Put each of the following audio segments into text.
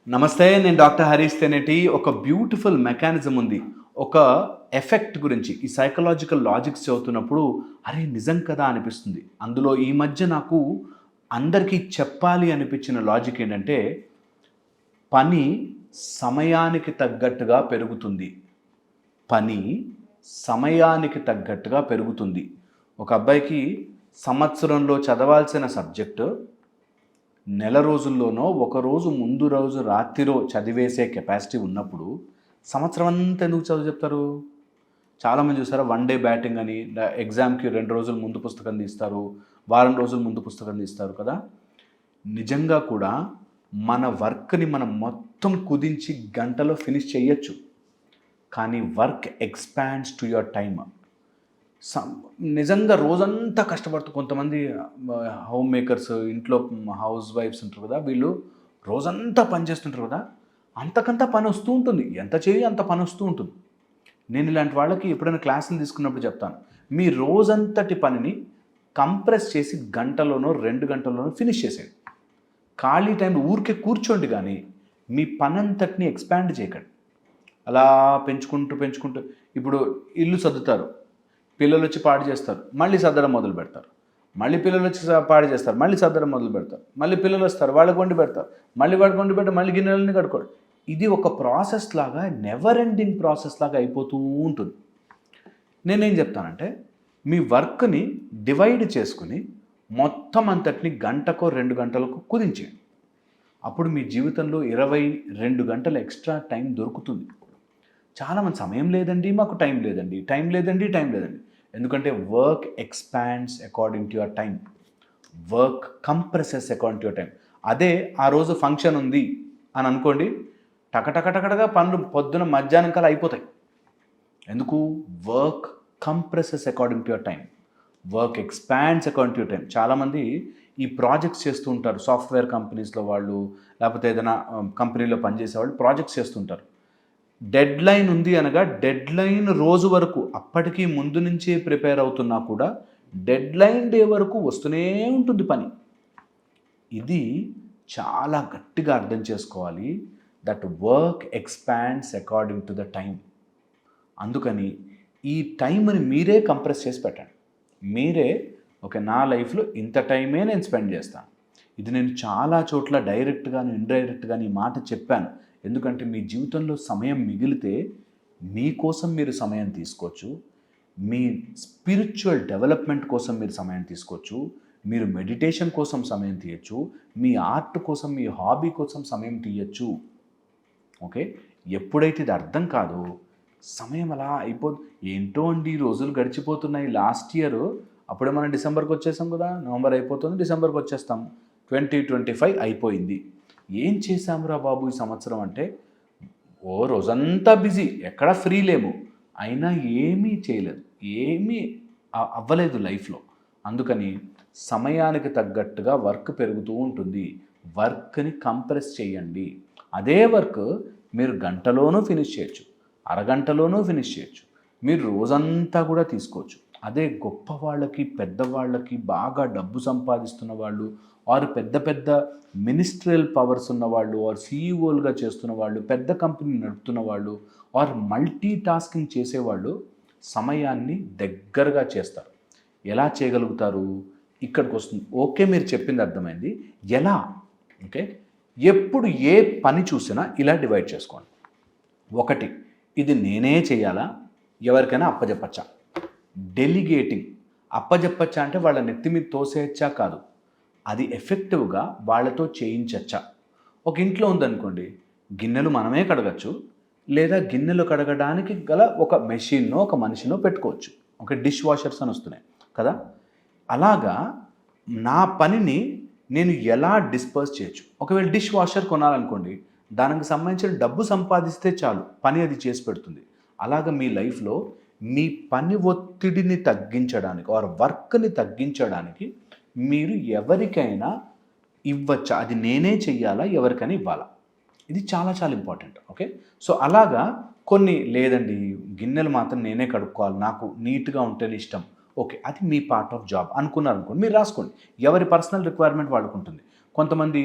నమస్తే, నేను డాక్టర్ హరీష్ తెనేటి. ఒక బ్యూటిఫుల్ మెకానిజం ఉంది. ఒక ఎఫెక్ట్ గురించి ఈ సైకలాజికల్ లాజిక్స్ చదువుతున్నప్పుడు అరే నిజం కదా అనిపిస్తుంది. అందులో ఈ మధ్య నాకు అందరికీ చెప్పాలి అనిపించిన లాజిక్ ఏంటంటే, పని సమయానికి తగ్గట్టుగా పెరుగుతుంది. పని సమయానికి తగ్గట్టుగా పెరుగుతుంది. ఒక అబ్బాయికి సంవత్సరంలో చదవాల్సిన సబ్జెక్టు నెల రోజుల్లోనో ఒకరోజు ముందు రోజు రాత్రిలో చదివేసే కెపాసిటీ ఉన్నప్పుడు సంవత్సరం అంతా ఎందుకు చదువు చెప్తారు? చాలామంది చూసారా, వన్ డే బ్యాటింగ్ అని ఎగ్జామ్కి 2 రోజుల ముందు పుస్తకం తీస్తారు, వారం రోజుల ముందు పుస్తకం తీస్తారు కదా. నిజంగా కూడా మన వర్క్ని మనం మొత్తం కుదించి గంటలో ఫినిష్ చేయొచ్చు. కానీ work expands to your time. నిజంగా రోజంతా కష్టపడుతూ కొంతమంది హోమ్ మేకర్స్, ఇంట్లో హౌస్ వైఫ్స్ ఉంటారు కదా, వీళ్ళు రోజంతా పని చేస్తుంటారు కదా, అంతకంతా పని వస్తూ ఉంటుంది. ఎంత చేయి అంత పని వస్తూ ఉంటుంది. నేను ఇలాంటి వాళ్ళకి ఎప్పుడైనా క్లాసులు తీసుకున్నప్పుడు చెప్తాను, మీ రోజంతటి పనిని కంప్రెస్ చేసి గంటలోనో 2 గంటల్లోనో ఫినిష్ చేసేయండి. ఖాళీ టైం ఊరికే కూర్చోండి, కానీ మీ పని అంతటిని ఎక్స్పాండ్ చేయకండి. అలా పెంచుకుంటూ ఇప్పుడు ఇల్లు సర్దుతారు, పిల్లలు వచ్చి పాడు చేస్తారు, మళ్ళీ సర్దడం మొదలు పెడతారు. మళ్ళీ పిల్లలు వచ్చి పాడు చేస్తారు, మళ్ళీ సర్దడం మొదలు పెడతారు. మళ్ళీ పిల్లలు వస్తారు, వాళ్ళకి వండి పెడతారు, మళ్ళీ వాడికి వండి పెట్టి మళ్ళీ గిన్నెలన్నీ కడుకోవడం. ఇది ఒక ప్రాసెస్ లాగా, నెవర్ ఎండింగ్ ప్రాసెస్ లాగా అయిపోతూ ఉంటుంది. నేనేం చెప్తానంటే, మీ వర్క్ని డివైడ్ చేసుకుని మొత్తం అంతటిని గంటకో 2 గంటలకు కుదించేయండి. అప్పుడు మీ జీవితంలో 22 గంటల ఎక్స్ట్రా టైం దొరుకుతుంది. చాలామంది సమయం లేదండి, మాకు టైం లేదండి. ఎందుకంటే work expands according to your time. Work compresses according to your time. అదే ఆ రోజు ఫంక్షన్ ఉంది అని అనుకోండి, టకటకటకటగా పనులు పొద్దున మధ్యాహ్నం కల్లా అయిపోతాయి. ఎందుకు? Work compresses according to your time. Work expands according to your time. చాలామంది ఈ ప్రాజెక్ట్స్ చేస్తూ ఉంటారు. సాఫ్ట్వేర్ కంపెనీస్లో వాళ్ళు, లేకపోతే ఏదైనా కంపెనీలో పనిచేసే వాళ్ళు ప్రాజెక్ట్స్ చేస్తుంటారు. డెడ్ లైన్ ఉంది అనగా డెడ్ లైన్ రోజు వరకు, అప్పటికీ ముందు నుంచే ప్రిపేర్ అవుతున్నా కూడా డెడ్ లైన్ డే వరకు వస్తూనే ఉంటుంది పని. ఇది చాలా గట్టిగా అర్థం చేసుకోవాలి. That work expands according to the time. అందుకని ఈ టైంని మీరే కంప్రెస్ చేసి పెట్టండి. మీరే నా లైఫ్లో ఇంత టైమే నేను స్పెండ్ చేస్తాను. ఇది నేను చాలా చోట్ల డైరెక్ట్గాను ఇండైరెక్ట్గాను ఈ మాట చెప్పాను. ఎందుకంటే మీ జీవితంలో సమయం మిగిలితే మీకోసం మీరు సమయం తీసుకోవచ్చు, మీ స్పిరిచువల్ డెవలప్మెంట్ కోసం మీరు సమయం తీసుకోవచ్చు, మీరు మెడిటేషన్ కోసం సమయం తీయచ్చు, మీ ఆర్ట్ కోసం, మీ హాబీ కోసం సమయం తీయచ్చు. ఓకే, ఎప్పుడైతే ఇది అర్థం కాదో సమయం అలా ఏంటో అండి, రోజులు గడిచిపోతున్నాయి. లాస్ట్ ఇయర్ అప్పుడే మనం డిసెంబర్కి వచ్చేసాం కదా, నవంబర్ అయిపోతుంది, డిసెంబర్కి వచ్చేస్తాం. 2025 అయిపోయింది. ఏం చేశామురా బాబు ఈ సంవత్సరం అంటే, రోజంతా బిజీ, ఎక్కడ ఫ్రీ లేము, అయినా ఏమీ చేయలేదు, ఏమీ అవ్వలేదు లైఫ్లో. అందుకని సమయానికి తగ్గట్టుగా వర్క్ పెరుగుతూ ఉంటుంది. వర్క్ని కంప్రెస్ చేయండి. అదే వర్క్ మీరు గంటలోనూ ఫినిష్ చేయొచ్చు, అరగంటలోనూ ఫినిష్ చేయొచ్చు, మీరు రోజంతా కూడా తీసుకోవచ్చు. అదే గొప్ప వాళ్ళకి, పెద్దవాళ్ళకి, బాగా డబ్బు సంపాదిస్తున్న వాళ్ళు, వారు పెద్ద పెద్ద మినిస్ట్రియల్ పవర్స్ ఉన్నవాళ్ళు, వారు సీఈఓలుగా చేస్తున్న వాళ్ళు, పెద్ద కంపెనీ నడుపుతున్న వాళ్ళు, వారు మల్టీ టాస్కింగ్ చేసేవాళ్ళు సమయాన్ని దగ్గరగా చేస్తారు. ఎలా చేయగలుగుతారు? ఇక్కడికి వస్తుంది. ఓకే, మీరు చెప్పింది అర్థమైంది. ఎలా? ఓకే, ఎప్పుడు ఏ పని చూసినా ఇలా డివైడ్ చేసుకోండి. 1, ఇది నేనే చేయాలా, ఎవరికైనా అప్పచెప్పచ్చా? డెలిగేటింగ్. అప్పచెప్పచ్చా అంటే వాళ్ళ నెత్తి మీద తోసేయచ్చా కాదు, అది ఎఫెక్టివ్గా వాళ్ళతో చేయించచ్చా. ఒక ఇంట్లో ఉందనుకోండి, గిన్నెలు మనమే కడగచ్చు, లేదా గిన్నెలు కడగడానికి గల ఒక మెషిన్నో ఒక మనిషినో పెట్టుకోవచ్చు. ఒక డిష్ వాషర్స్ అని వస్తున్నాయి కదా. అలాగా నా పనిని నేను ఎలా డిస్పర్స్ చేయొచ్చు. ఒకవేళ డిష్ వాషర్ కొనాలనుకోండి, దానికి సంబంధించిన డబ్బు సంపాదిస్తే చాలు, పని అది చేసి పెడుతుంది. అలాగ మీ లైఫ్లో మీ పని ఒత్తిడిని తగ్గించడానికి, ఆర్ వర్క్ని తగ్గించడానికి మీరు ఎవరికైనా ఇవ్వచ్చా? అది నేనే చెయ్యాలా, ఎవరికైనా ఇవ్వాలా? ఇది చాలా చాలా ఇంపార్టెంట్. ఓకే, సో అలాగా కొన్ని లేదండి, గిన్నెలు మాత్రం నేనే కడుక్కోవాలి, నాకు నీట్గా ఉంటేనే ఇష్టం. ఓకే, అది మీ పార్ట్ ఆఫ్ జాబ్ అనుకున్నారనుకోండి, మీరు రాసుకోండి. ఎవరి పర్సనల్ రిక్వైర్మెంట్ వాళ్ళకు ఉంటుంది. కొంతమంది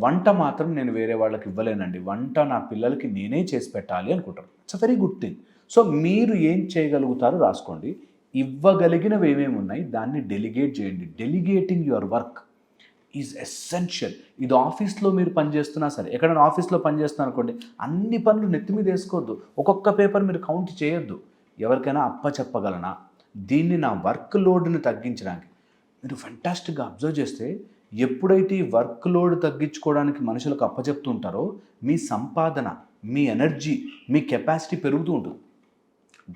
వంట మాత్రం నేను వేరే వాళ్ళకి ఇవ్వలేనండి, వంట నా పిల్లలకి నేనే చేసి పెట్టాలి అనుకుంటారు. It's a very good thing. So మీరు ఏం చేయగలుగుతారో రాసుకోండి. ఇవ్వగలిగినవి ఏమేమి ఉన్నాయి దాన్ని డెలిగేట్ చేయండి. Delegating your work is essential. ఇది ఆఫీస్లో మీరు పనిచేస్తున్నా సరే, ఎక్కడైనా ఆఫీస్లో పనిచేస్తున్నా అనుకోండి, అన్ని పనులు నెత్తి మీద వేసుకోవద్దు, ఒక్కొక్క పేపర్ మీరు కౌంట్ చేయొద్దు. ఎవరికైనా చెప్పగలనా, దీన్ని నా వర్క్ లోడ్ని తగ్గించడానికి. మీరు ఫెంటాస్టిక్గా అబ్జర్వ్ చేస్తే ఎప్పుడైతే ఈ వర్క్ లోడ్ తగ్గించుకోవడానికి మనుషులకు అప్పచెప్తుంటారో మీ సంపాదన, మీ ఎనర్జీ, మీ కెపాసిటీ పెరుగుతూ ఉంటుంది.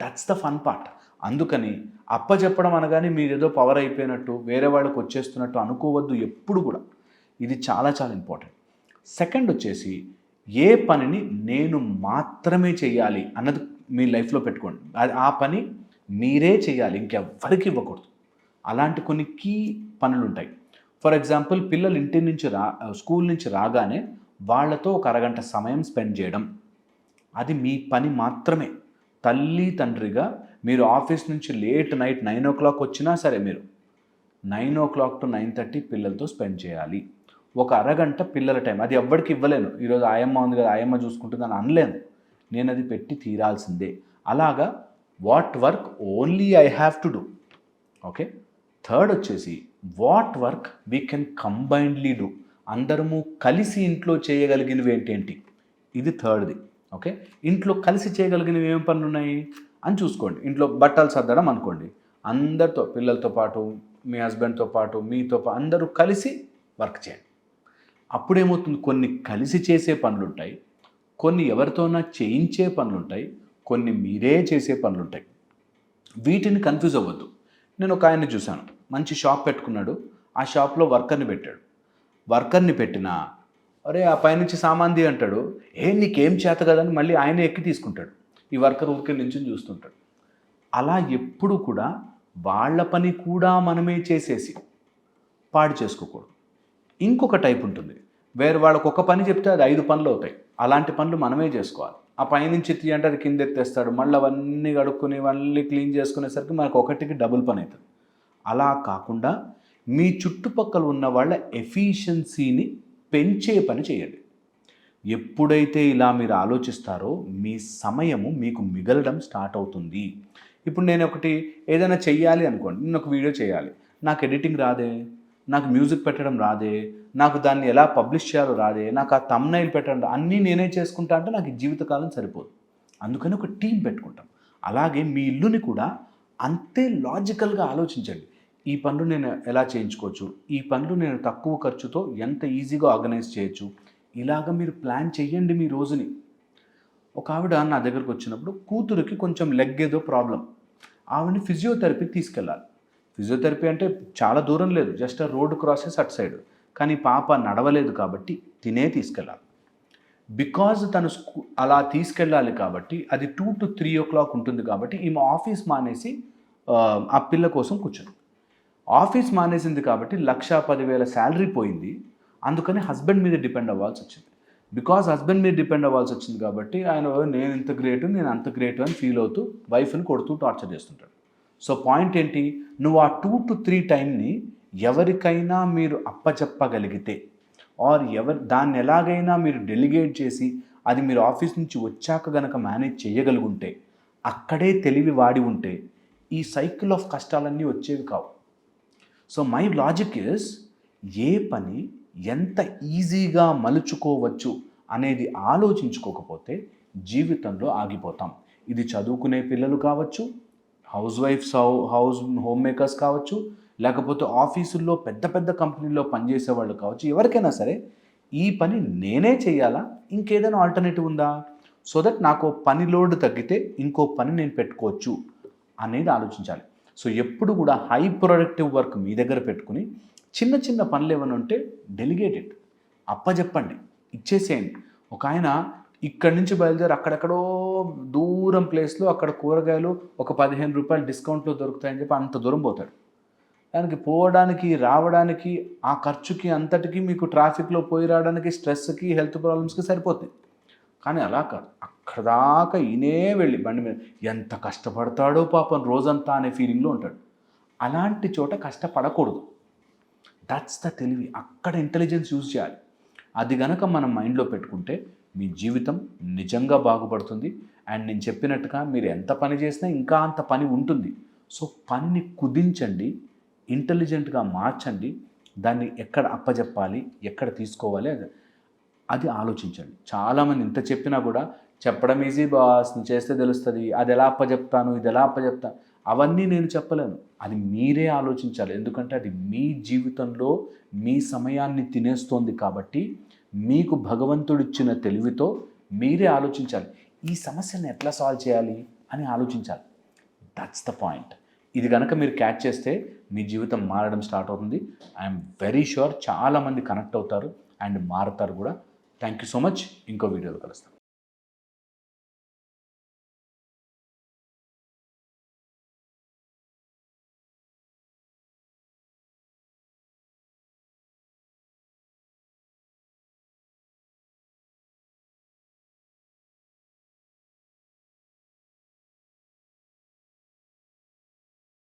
That's the fun part. అందుకని అప్పచెప్పడం అనగానే మీరు ఏదో పవర్ అయిపోయినట్టు, వేరే వాళ్ళకి వచ్చేస్తున్నట్టు అనుకోవద్దు ఎప్పుడు కూడా. ఇది చాలా చాలా ఇంపార్టెంట్. సెకండ్ వచ్చేసి, ఏ పనిని నేను మాత్రమే చేయాలి అన్నది మీ లైఫ్లో పెట్టుకోండి. ఆ పని మీరే చేయాలి, ఇంకెవ్వరికి ఇవ్వకూడదు. అలాంటి కొన్ని కీ పనులు ఉంటాయి. ఫర్ ఎగ్జాంపుల్, పిల్లలు ఇంటి నుంచి స్కూల్ నుంచి రాగానే వాళ్ళతో ఒక అరగంట సమయం స్పెండ్ చేయడం, అది మీ పని మాత్రమే. తల్లి తండ్రిగా మీరు ఆఫీస్ నుంచి లేట్ నైట్ 9 o'clock వచ్చినా సరే, మీరు 9 o'clock to 9:30 పిల్లలతో స్పెండ్ చేయాలి. ఒక అరగంట పిల్లల టైం, అది ఎవ్వరికి ఇవ్వలేను. ఈరోజు ఆయమ్మ ఉంది కదా, ఆయమ్మ చూసుకుంటుందని అనలేను, నేను అది పెట్టి తీరాల్సిందే. అలాగా what work only I have to do. Okay. Third వచ్చేసి, what work we can combinedly do. అందరము కలిసి ఇంట్లో చేయగలిగినవి ఏంటేంటి, ఇది థర్డ్ది. ఓకే. ఇంట్లో కలిసి చేయగలిగినవి ఏం పనులు ఉన్నాయి అని చూసుకోండి. ఇంట్లో బట్టలు సర్దడం అనుకోండి, అందరితో, పిల్లలతో పాటు, మీ హస్బెండ్తో పాటు, మీతో పాటు అందరూ కలిసి వర్క్ చేయండి. అప్పుడేమవుతుంది, కొన్ని కలిసి చేసే పనులు ఉంటాయి, కొన్ని ఎవరితోనా చేయించే పనులు ఉంటాయి, కొన్ని మీరే చేసే పనులు ఉంటాయి. వీటిని కన్ఫ్యూజ్ అవ్వద్దు. నేను ఒక ఆయన్ని చూశాను, మంచి షాప్ పెట్టుకున్నాడు, ఆ షాప్లో వర్కర్ని పెట్టాడు. వర్కర్ని పెట్టినా, అరే ఆ పైనుంచి సామాన్ది అంటాడు, నీకేం చేత కదని మళ్ళీ ఆయన ఎక్కి తీసుకుంటాడు. ఈ వర్కర్ ఊరికే నించుని చూస్తుంటాడు. అలా ఎప్పుడు కూడా వాళ్ళ పని కూడా మనమే చేసేసి పాడు చేసుకోకూడదు. ఇంకొక టైప్ ఉంటుంది, వేరే వాళ్ళకు ఒక పని చెప్తే అది 5 పనులు అవుతాయి. అలాంటి పనులు మనమే చేసుకోవాలి. ఆ పైనుంచి తీయంటే అది కింద ఎత్తేస్తాడు, మళ్ళీ అవన్నీ కడుక్కుని మళ్ళీ క్లీన్ చేసుకునేసరికి మనకు ఒకటికి డబుల్ పని అవుతుంది. అలా కాకుండా మీ చుట్టుపక్కల ఉన్న వాళ్ళ ఎఫిషియన్సీని పెంచే పని చేయండి. ఎప్పుడైతే ఇలా మీరు ఆలోచిస్తారో మీ సమయము మీకు మిగలడం స్టార్ట్ అవుతుంది. ఇప్పుడు నేను ఏదైనా చెయ్యాలి అనుకోండి, నేను ఒక వీడియో చేయాలి, నాకు ఎడిటింగ్ రాదే, నాకు మ్యూజిక్ పెట్టడం రాదే, నాకు దాన్ని ఎలా పబ్లిష్ చేయాలో రాదే, నాకు ఆ థంబ్నెయిల్ పెట్టడం అన్నీ నేనే చేసుకుంటా అంటే నాకు జీవితకాలం సరిపోదు. అందుకని ఒక టీం పెట్టుకుంటాం. అలాగే మీ ఇల్లుని కూడా అంతే లాజికల్గా ఆలోచించండి. ఈ పనులు నేను ఎలా చేయించుకోవచ్చు, ఈ పనులు నేను తక్కువ ఖర్చుతో ఎంత ఈజీగా ఆర్గనైజ్ చేయొచ్చు, ఇలాగ మీరు ప్లాన్ చేయండి మీ రోజుని. ఒక ఆవిడ నా దగ్గరకు వచ్చినప్పుడు, కూతురికి కొంచెం లెగ్ ఏదో ప్రాబ్లం, ఆవిడని ఫిజియోథెరపీకి తీసుకెళ్ళాలి. ఫిజియోథెరపీ అంటే చాలా దూరం లేదు, జస్ట్ రోడ్ క్రాసెస్ అటు సైడ్. కానీ పాప నడవలేదు కాబట్టి తినే తీసుకెళ్ళాలి. బికాజ్ తను అలా తీసుకెళ్ళాలి కాబట్టి అది 2 to 3 o'clock ఉంటుంది. కాబట్టి ఈమె ఆఫీస్ మానేసి ఆ పిల్ల కోసం కూర్చుంది. ఆఫీస్ మానేసింది కాబట్టి 1,10,000 శాలరీ పోయింది. అందుకని హస్బెండ్ మీద డిపెండ్ అవ్వాల్సి వచ్చింది. బికాజ్ హస్బెండ్ మీద డిపెండ్ అవ్వాల్సి వచ్చింది కాబట్టి ఆయన నేను ఇంత గ్రేటు, నేను అంత గ్రేటు అని ఫీల్ అవుతూ వైఫ్ని కొడుతూ టార్చర్ చేస్తుంటాడు. సో పాయింట్ ఏంటి, నువ్వు ఆ 2 to 3 టైంని ఎవరికైనా మీరు అప్పచెప్పగలిగితే, ఆర్ దాన్ని ఎలాగైనా మీరు డెలిగేట్ చేసి అది మీరు ఆఫీస్ నుంచి వచ్చాక గనక మేనేజ్ చేయగలుగుంటే, అక్కడే తెలివి వాడి ఉంటే ఈ సైకిల్ ఆఫ్ కష్టాలన్నీ వచ్చేవి కావు. సో మై లాజిక్ ఇస్, ఏ పని ఎంత ఈజీగా మలుచుకోవచ్చు అనేది ఆలోచించుకోకపోతే జీవితంలో ఆగిపోతాం. ఇది చదువుకునే పిల్లలు కావచ్చు, హోమ్ మేకర్స్ కావచ్చు, లేకపోతే ఆఫీసుల్లో పెద్ద పెద్ద కంపెనీల్లో పనిచేసే వాళ్ళు కావచ్చు, ఎవరికైనా సరే ఈ పని నేనే చేయాలా, ఇంకేదైనా ఆల్టర్నేటివ్ ఉందా, సో దట్ నాకు పని లోడ్ తగ్గితే ఇంకో పని నేను పెట్టుకోవచ్చు అనేది ఆలోచించాలి. సో ఎప్పుడు కూడా హై ప్రొడక్టివ్ వర్క్ మీ దగ్గర పెట్టుకుని చిన్న చిన్న పనులు ఏమైనా ఉంటే డెలిగేటెడ్ అప్పచెప్పండి, ఇచ్చేసేయండి. ఒక ఆయన ఇక్కడి నుంచి బయలుదేరి అక్కడెక్కడో దూరం ప్లేస్లో అక్కడ కూరగాయలు ఒక 15 రూపాయలు డిస్కౌంట్లో దొరుకుతాయని చెప్పి అంత దూరం పోతాడు. దానికి పోవడానికి రావడానికి ఆ ఖర్చుకి అంతటికి మీకు ట్రాఫిక్లో పోయి రావడానికి స్ట్రెస్కి హెల్త్ ప్రాబ్లమ్స్కి సరిపోతుంది. కానీ అలా కాదు, అక్కడ దాకా ఈయనే వెళ్ళి బండి మీద ఎంత కష్టపడతాడో పాపం రోజంతా అనే ఫీలింగ్లో ఉంటాడు. అలాంటి చోట కష్టపడకూడదు. దట్స్ ద తెలివి. అక్కడ ఇంటెలిజెన్స్ యూజ్ చేయాలి. అది గనక మనం మైండ్లో పెట్టుకుంటే మీ జీవితం నిజంగా బాగుపడుతుంది. అండ్ నేను చెప్పినట్టుగా మీరు ఎంత పని చేసినా ఇంకా అంత పని ఉంటుంది. సో పనిని కుదించండి, ఇంటెలిజెంట్గా మార్చండి. దాన్ని ఎక్కడ అప్పజెప్పాలి, ఎక్కడ తీసుకోవాలి అది ఆలోచించండి. చాలామంది ఇంత చెప్పినా కూడా చెప్పడం ఈజీ బాస్, నువ్వు చేస్తే తెలుస్తుంది, అది ఎలా అప్పచెప్తాను, ఇది ఎలా అప్పచెప్తాను, అవన్నీ నేను చెప్పలేను. అది మీరే ఆలోచించాలి. ఎందుకంటే అది మీ జీవితంలో మీ సమయాన్ని తినేస్తోంది కాబట్టి మీకు భగవంతుడిచ్చిన తెలివితో మీరే ఆలోచించాలి. ఈ సమస్యను ఎట్లా సాల్వ్ చేయాలి అని ఆలోచించాలి. That's the point. ఇది కనుక మీరు క్యాచ్ చేస్తే మీ జీవితం మారడం స్టార్ట్ అవుతుంది. ఐఎమ్ వెరీ షూర్ చాలామంది కనెక్ట్ అవుతారు అండ్ మారుతారు కూడా. Thank you so much. ఇంకో వీడియోలో కలుస్తాం.